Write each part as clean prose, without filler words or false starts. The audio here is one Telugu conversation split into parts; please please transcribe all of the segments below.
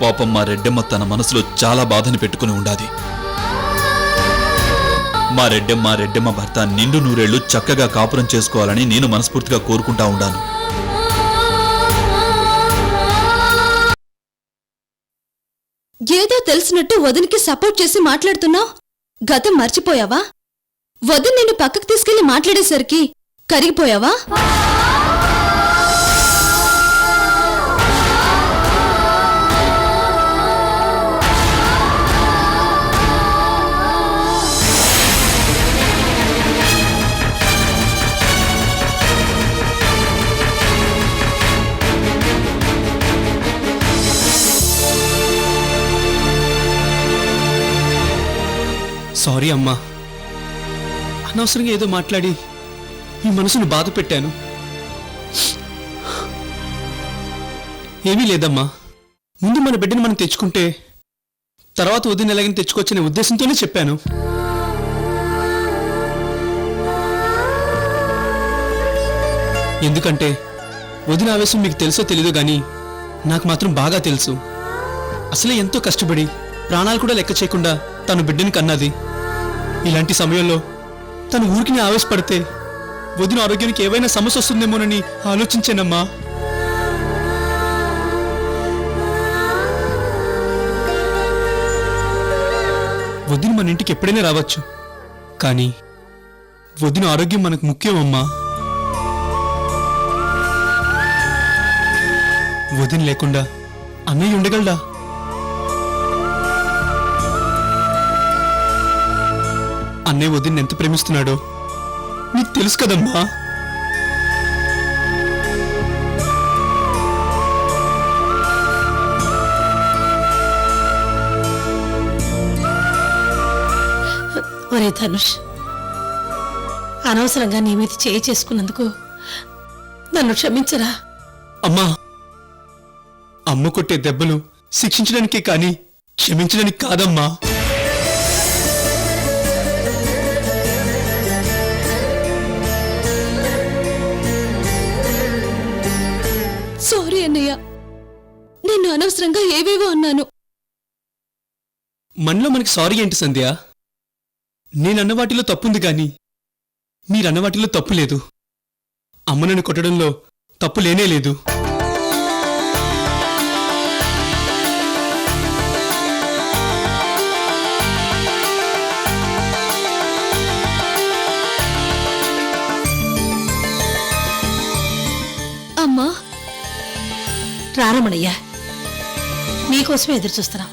పాపం మా రెడ్డెమ్మ తన మనసులో చాలా బాధని పెట్టుకుని ఉండాది. మా రెడ్డెమ్మ భర్త నిండు నూరేళ్లు చక్కగా కాపురం చేసుకోవాలని నేను మనస్ఫూర్తిగా కోరుకుంటా ఉండాను. ఏదో తెలిసినట్టు వదినికి సపోర్ట్ చేసి మాట్లాడుతున్నావు. గతం మర్చిపోయావా? వదిన్ నిన్ను పక్కకు తీసుకెళ్లి మాట్లాడేసరికి కరిగిపోయావా? సారీ అమ్మా, అనవసరంగా ఏదో మాట్లాడి మీ మనసును బాధ పెట్టాను. ఏమీ లేదమ్మా, ముందు మన బిడ్డను మనం తెచ్చుకుంటే తర్వాత వదిన ఎలాగని తెచ్చుకోవచ్చనే ఉద్దేశంతోనే చెప్పాను. ఎందుకంటే వదిన ఆవేశం మీకు తెలుసో తెలీదో గాని నాకు మాత్రం బాగా తెలుసు. అసలే ఎంతో కష్టపడి ప్రాణాలు కూడా లెక్క చేయకుండా తను బిడ్డని కన్నది. ఇలాంటి సమయంలో తను ఊరికి ఆవేశపడితే వదిన ఆరోగ్యానికి ఏవైనా సమస్య వస్తుందేమోనని ఆలోచించానమ్మా. వదిన మన ఇంటికి ఎప్పుడైనా రావచ్చు, కానీ వదిన ఆరోగ్యం మనకు ముఖ్యం అమ్మా. వదిన లేకుండా అన్నయ్య ఉండగలడా? అన్నయ్య వదిన ఎంత ప్రేమిస్తున్నాడో నీకు తెలుసు కదమ్మా. ఒరే ధనుష్, అనవసరంగా నీ మీద చేయి చేసుకున్నందుకు నన్ను క్షమించరా. అమ్మా, అమ్మ కొట్టే దెబ్బలు శిక్షించడానికే కానీ క్షమించడానికి కాదమ్మా. సారీ అన్నయ్య, నిన్ను అనవసరంగా ఏవేవో అన్నాను. మనలో మనకి సారీ ఏంటి సంధ్య? నేనన్న వాటిలో తప్పుంది గాని మీరన్న వాటిలో తప్పు లేదు. అమ్మ నన్ను కొట్టడంలో తప్పు లేనే లేదు. అమ్మా, రారమణయ్యా, నీకోసమే ఎదురు చూస్తున్నాం.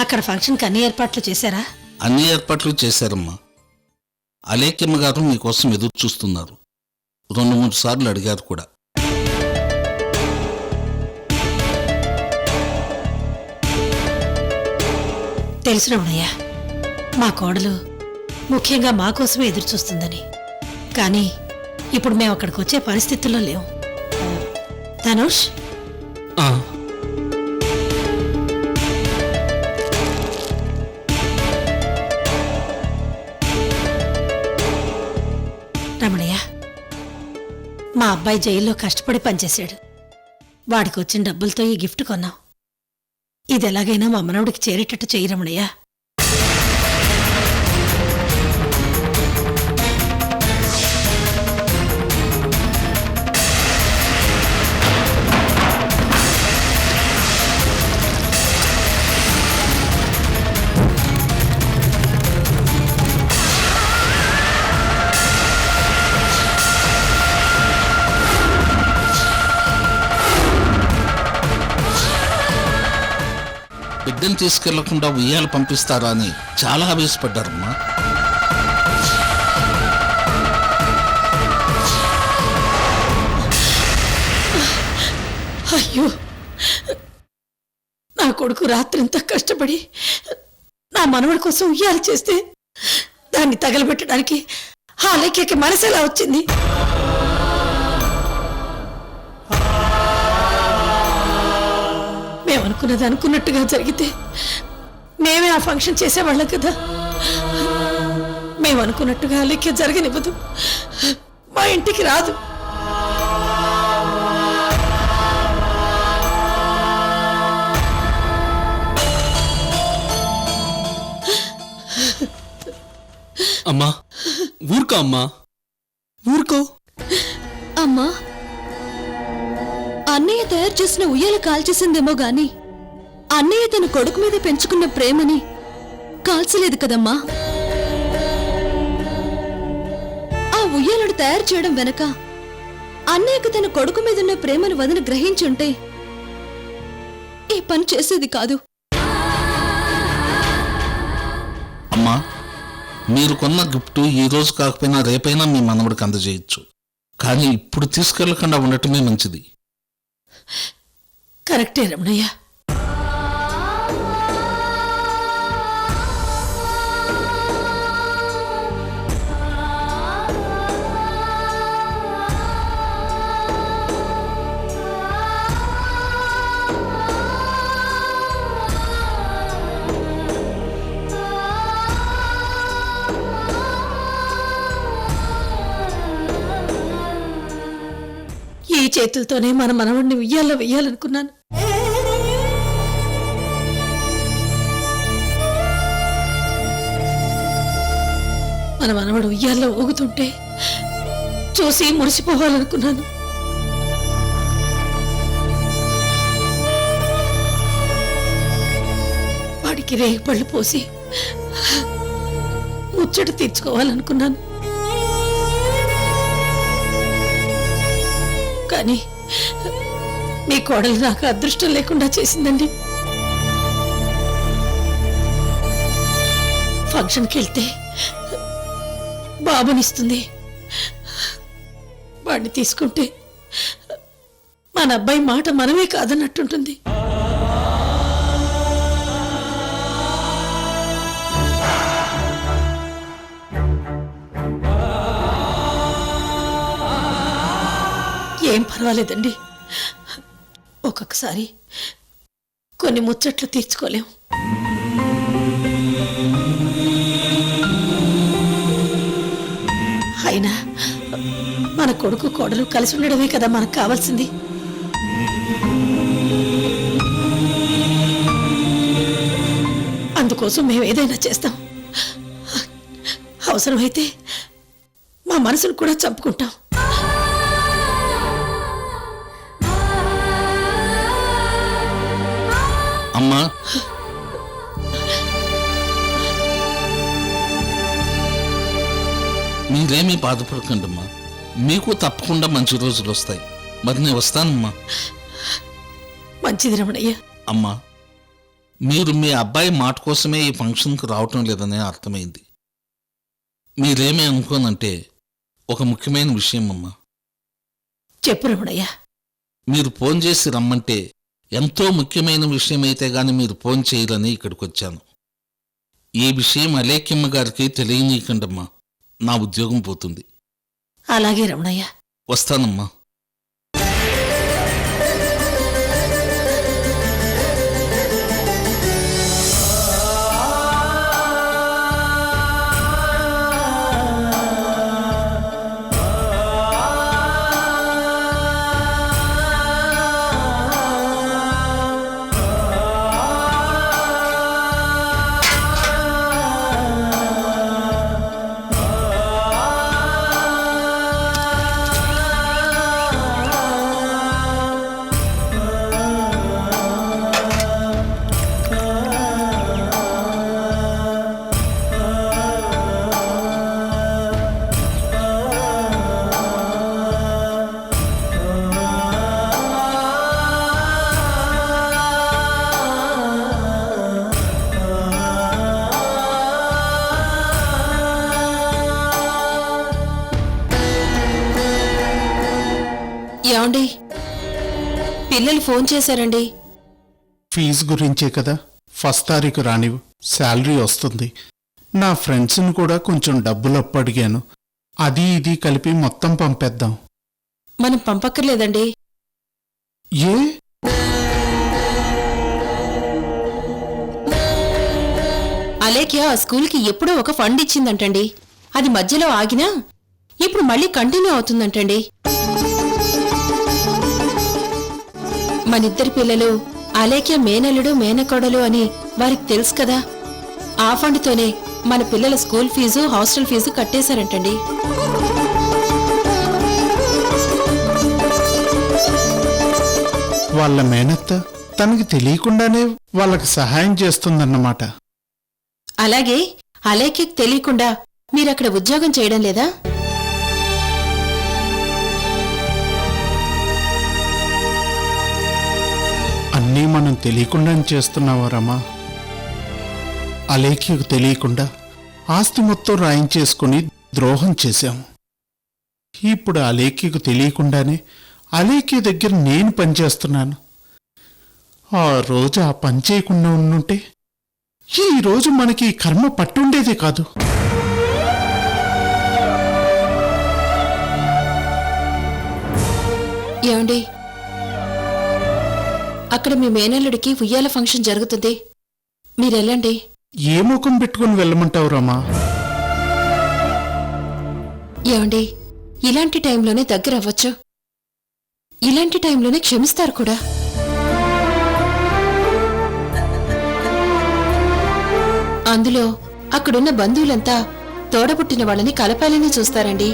అక్కడ ఫంక్షన్కి అన్ని ఏర్పాట్లు చేశారా? అన్ని ఏర్పాట్లు చేశారమ్మా. అలేఖ్యమ్మ గారు మీకోసం ఎదురు చూస్తున్నారు. 2-3 సార్లు అడిగారు కూడా. తెలుసు రమణయ్య, మా కోడలు ముఖ్యంగా మా కోసమే ఎదురు చూస్తుందని. కానీ ఇప్పుడు మేము అక్కడికి వచ్చే పరిస్థితుల్లో లేవు. ధనుష్, రమణయ్య, మా అబ్బాయి జైల్లో కష్టపడి పనిచేశాడు. వాడికి వచ్చిన డబ్బులతో ఈ గిఫ్ట్ కొన్నాం. ఇది ఎలాగైనా మా మనవడికి చేరేటట్టు చెయ్యి రమణయ్య. బిడ్డను తీసుకెళ్లకుండా ఉయ్యాలు పంపిస్తారా అని చాలా ఆవేశపడ్డారమ్మా. అయ్యో, నా కొడుకు రాత్రింతా కష్టపడి నా మనవడి కోసం ఉయ్యాలు చేస్తే దాన్ని తగలబెట్టడానికి ఆ లేఖకి మనసేలా వచ్చింది? మేమనుకున్నది అనుకున్నట్టుగా జరిగితే మేమే ఆ ఫంక్షన్ చేసేవాళ్ళం కదా. మేమనుకున్నట్టుగా లేఖ జరగనివ్వదు, మా ఇంటికి రాదు. అమ్మా ఊరుకో అమ్మా, ఊరుకో. అమ్మా, అన్నయ్య తయారు చేసిన ఉయ్యాల కాల్చేసిందేమో గాని అన్నయ్య తన కొడుకు మీద పెంచుకున్న ప్రేమని కాల్చలేదు కదమ్మా. ఆ ఉయ్యాలను తయారు చేయడం వెనక అన్నయ్యకు తన కొడుకు మీదున్న ప్రేమను వదిన గ్రహించుంటే ఈ పని చేసేది కాదు. అమ్మా, మీరు కొన్న గిఫ్ట్ ఈ రోజు కాకపోయినా రేపైనా మీ మనవడికి అందజేయచ్చు, కానీ ఇప్పుడు తీసుకెళ్లకుండా ఉండటమే మంచిది. కరెక్టే రమణయ్య. ఈ చేతులతోనే మన మనవడిని ఉయ్యాల్లో వెయ్యాలనుకున్నాను. మన మనవడు ఉయ్యాల్లో ఊగుతుంటే చూసి మురిసిపోవాలనుకున్నాను. వాడికి రేగిపళ్ళు పోసి ముచ్చట తీర్చుకోవాలనుకున్నాను. కానీ మీ కోడలు నాకు అదృష్టం లేకుండా చేసిందండి. ఫంక్షన్కి వెళ్తే బాబునిస్తుంది, వాడిని తీసుకుంటే మన అబ్బాయి మాట మనమే కాదన్నట్టుంటుంది. ఏం పర్వాలేదండి, ఒక్కొక్కసారి కొన్ని ముచ్చట్లు తీర్చుకోలేం. అయినా మన కొడుకు కోడలు కలిసి ఉండడమే కదా మనకు కావాల్సింది. అందుకోసం మేము ఏదైనా చేస్తాం. అవసరమైతే మా మనసును కూడా చంపుకుంటాం. అమ్మా, మీరేమీ బాధపడకండి అమ్మా, మీకు తప్పకుండా మంచి రోజులు వస్తాయి. మరి నేను వస్తానమ్మా. మంచిది రమణయ్య. అమ్మా, మీరు మీ అబ్బాయి మాట కోసమే ఈ ఫంక్షన్కి రావటం లేదని అర్థమైంది. మీరేమీ అనుకోనంటే ఒక ముఖ్యమైన విషయం అమ్మా. చెప్పు రమణయ్య. మీరు ఫోన్ చేసి రమ్మంటే ఎంతో ముఖ్యమైన విషయం అయితే గాని మీరు ఫోన్ చేయరని ఇక్కడికి వచ్చాను. ఈ విషయం అలేఖ్యమ్మ గారికి తెలియనీయకండమ్మా, నా ఉద్యోగం పోతుంది. అలాగే రమణయ్య. వస్తానమ్మా. ఏమండి, పిల్లలు ఫోన్ చేశారండి. ఫీజు గురించే కదా, ఫస్ట్ తారీఖు రానివ్వు, శాలరీ వస్తుంది. నా ఫ్రెండ్స్ని కూడా కొంచెం డబ్బులు అప్పడిగాను, అది ఇది కలిపి మొత్తం పంపేద్దాం. మనం పంపక్కర్లేదండి. ఏ? అలేఖ్య ఆ స్కూల్కి ఎప్పుడో ఒక ఫండ్ ఇచ్చిందంటండి. అది మధ్యలో ఆగినా ఇప్పుడు మళ్ళీ కంటిన్యూ అవుతుందంటండి. మనిద్దరి పిల్లలు అలేఖ్య మేనల్లుడు మేనకోడలు అని వారికి తెలుసు కదా. ఆ ఫండ్తోనే మన పిల్లల స్కూల్ ఫీజు హాస్టల్ ఫీజు కట్టేశారంటండి. వాళ్ళ మేనత్త తనకి తెలియకుండానే వాళ్ళకి సహాయం చేస్తుందన్నమాట. అలాగే అలేఖ్యకి తెలియకుండా మీరక్కడ ఉద్యోగం చేయడం లేదా? అన్నీ మనం తెలియకుండానే చేస్తున్నావా రమా? అలేఖ్యకు తెలియకుండా ఆస్తి మొత్తం రాయించేసుకుని ద్రోహం చేశాము. ఇప్పుడు అలేఖ్యకు తెలియకుండానే అలేఖ్య దగ్గర నేను పనిచేస్తున్నాను. ఆ రోజు ఆ పని చేయకుండా ఉండుంటే ఈ రోజు మనకి ఈ కర్మ పట్టుండేదే కాదు. ఏమండి, అక్కడ మీ మేనల్లుడికి ఉయ్యాల ఫంక్షన్ జరుగుతుంది, మీరెళ్ళండి. ఏ ముఖం పెట్టుకుని వెళ్ళమంటావు రమా? ఏమండి, ఇలాంటి టైంలోనే దగ్గర అవ్వచ్చు, ఇలాంటి టైంలోనే క్షమిస్తారు కూడా. అందులో అక్కడున్న బంధువులంతా తోడబుట్టిన వాళ్ళని కలపాలని చూస్తారండి.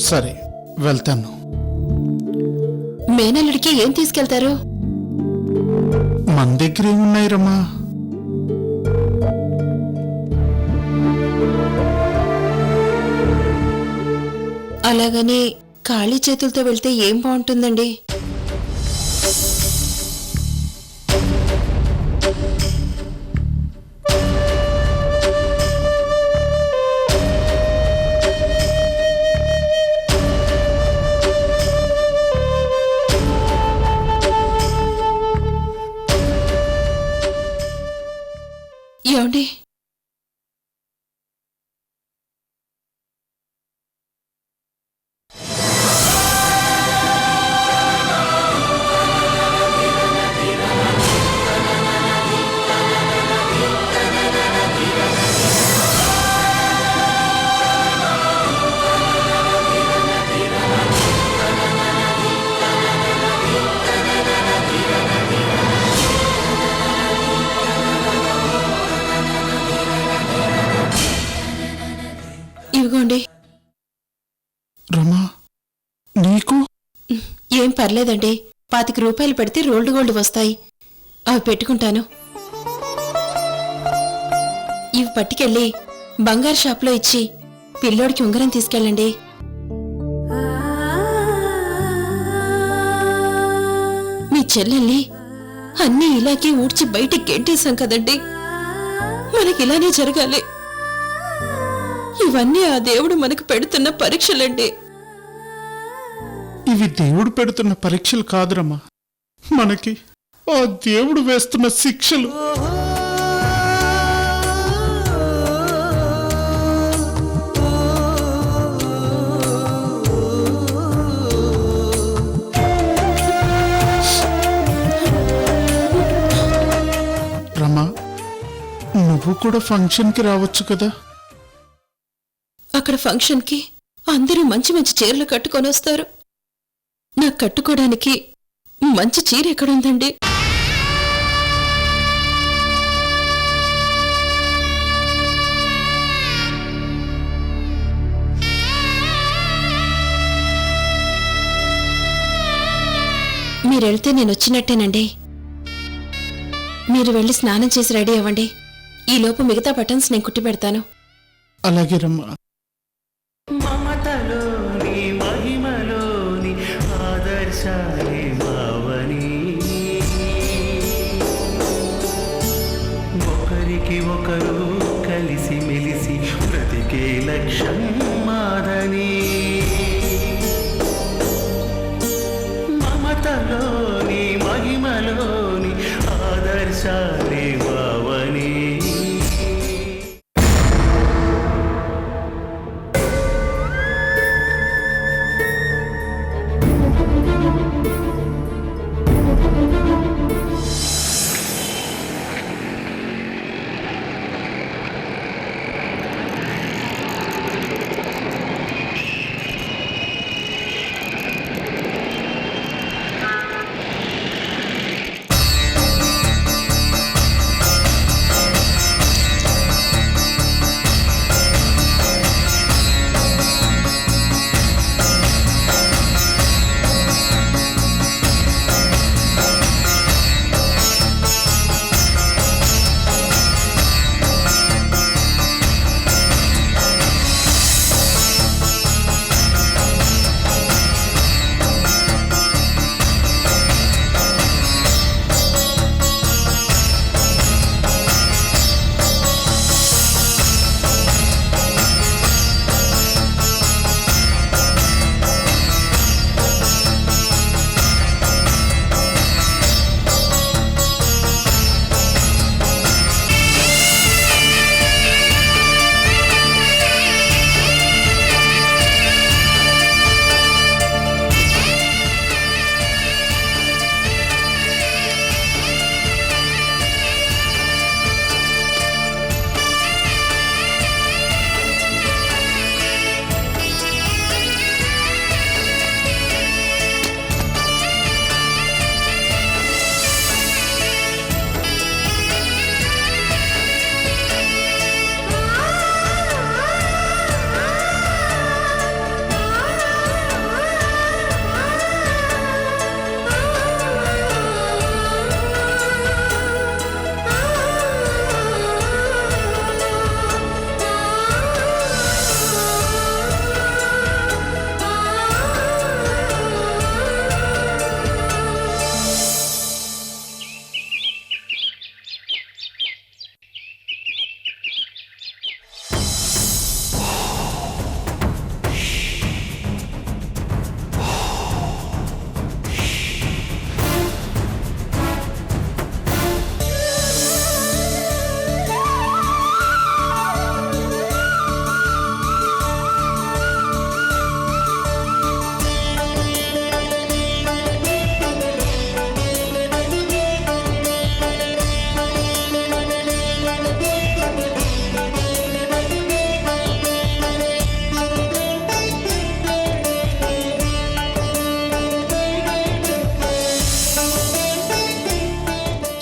సరే, వెళ్తాను. మేనల్లుడికి ఏం తీసుకెళ్తారు? మన దగ్గర ఏమున్నాయి రమా? అలాగని ఖాళీ చేతులతో వెళ్తే ఏం బాగుంటుందండి? ఏమండి, ఇవిగోండి. రమా, నీకు? ఏం పర్లేదండి, 25 రూపాయలు పెడితే రోల్డ్ గోల్డ్ వస్తాయి, అవి పెట్టుకుంటాను. ఇవి పట్టుకెళ్ళి బంగారు షాప్లో ఇచ్చి పిల్లోడికి ఉంగరం తీసుకెళ్ళండి. మీ చెల్లెల్ని అన్నీ ఇలాగే ఊడ్చి బయటికి గెంటేశాం కదండి, మనకిలానే జరగాలి. ఇవన్నీ ఆ దేవుడు మనకు పెడుతున్న పరీక్షలండి. ఇవి దేవుడు పెడుతున్న పరీక్షలు కాదురమ్మా, మనకి ఆ దేవుడు వేస్తున్న శిక్షలు. రమా, నువ్వు కూడా ఫంక్షన్కి రావచ్చు కదా? అక్కడ ఫంక్షన్కి అందరూ మంచి మంచి చీరలు కట్టుకొని వస్తారు, నాకు కట్టుకోవడానికి మంచి చీర ఎక్కడుందండి? మీరెళ్తే నేను వచ్చినట్టేనండి. మీరు వెళ్ళి స్నానం చేసి రెడీ అవ్వండి, ఈలోపు మిగతా బటన్స్ నేను కుట్టి పెడతాను. అలాగే రమ్మా. మమతలోని మహిమలోని ఆదర్శాలే మావని, ఒకరికి ఒకరు కలిసి మెలిసి బ్రతికే లక్ష్యం మాదని. మమతలోని మహిమలోని ఆదర్శాలే మావని.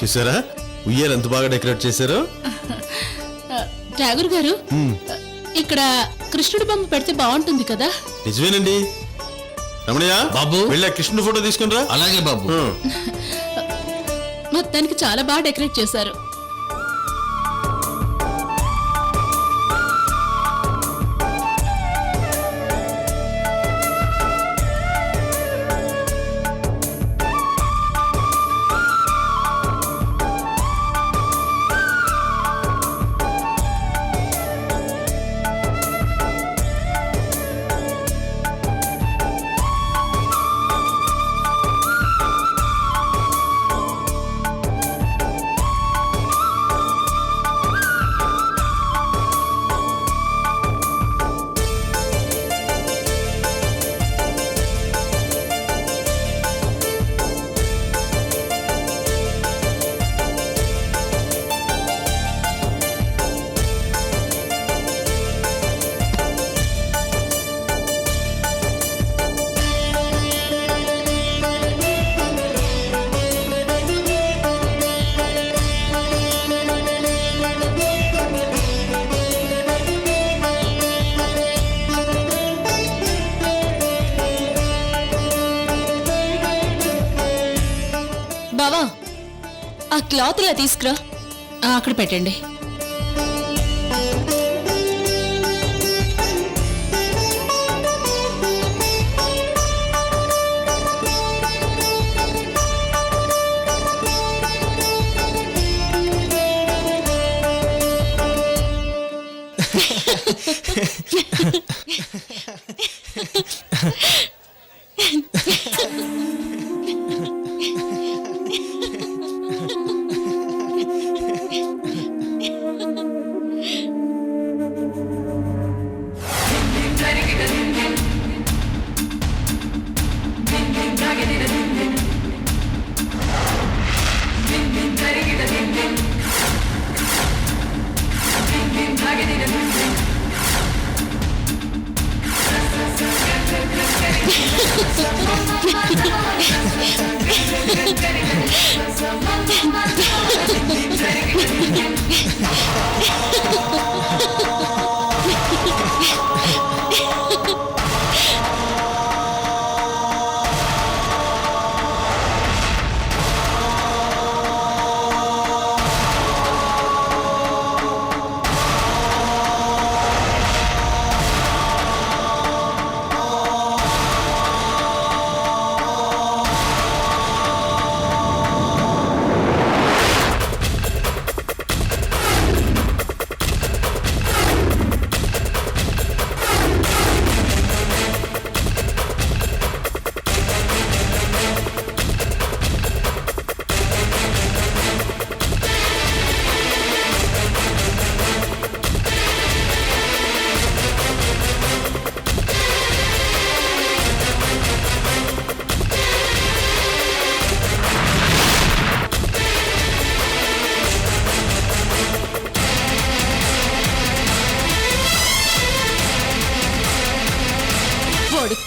చూసారా ఉయ్యాలు ఎంత బాగా డెకరేట్ చేశారో. ఠాగూర్ గారు ఇక్కడ కృష్ణుడి బొమ్మ పెడితే బాగుంటుంది కదా? నిజమేనండి. రమణయ్య బాబు. వెళ్ళా కృష్ణుడు ఫోటో తీసుకునిరా. అలాగే బాబు. మొత్తానికి చాలా బాగా డెకరేట్ చేశారు. బావా, ఆ క్లాత్ ఇలా తీసుకురా. అక్కడ పెట్టండి.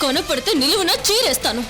కొన పడితే నిలువున చీరేస్తాను.